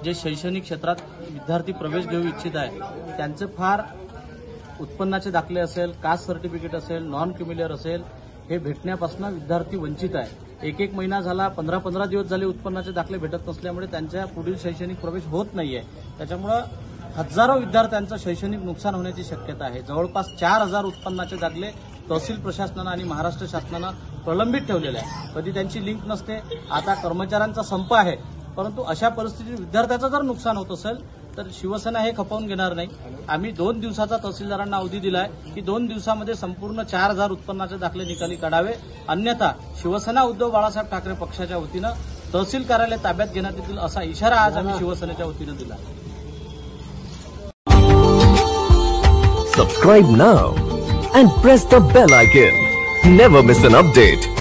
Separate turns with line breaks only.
जे शैक्षणिक क्षेत्रात विद्यार्थी प्रवेश घेऊ इच्छित आहे त्यांचे फार उत्पन्नाचे दाखले असेल, कास्ट सर्टिफिकेट असेल, नॉन क्युम्युलर असेल, हे भेटण्यापासून विद्यार्थी वंचित आहे। एक महिना झाला, 15 दिवस झाले उत्पन्नाचे दाखले भेटत नसल्यामुळे त्यांच्या पुढील शैक्षणिक प्रवेश होत नाहीये। त्याच्यामुळे हजारो विद्यार्थ्यांचं शैक्षणिक नुकसान होण्याची शक्यता आहे। जवळपास 4000 उत्पन्नाचे दाखले तहसील प्रशासनानं आणि महाराष्ट्र शासनानं प्रलंबित ठेवलेले आहे। कधी त्यांची लिंक नसते। आता कर्मचाऱ्यांचा संप आहे, परंतु अशा परिस्थितीत विद्यार्थ्याचं जर नुकसान होत असेल तर शिवसेना हे खपवून घेणार नाही। आम्ही 2 दिवसाचा तहसीलदारांना अवधी दिलाय की 2 दिवसामध्ये संपूर्ण 4000 उत्पन्नाचे दाखले निकाली काढावे, अन्यथा शिवसेना उद्धव बाळासाहेब ठाकरे पक्षाच्या वतीनं तहसील कार्यालय ताब्यात घेण्यात येतील असा इशारा आज आम्ही शिवसेनेच्या वतीनं दिला।
Subscribe now and press the bell icon. Never miss an update.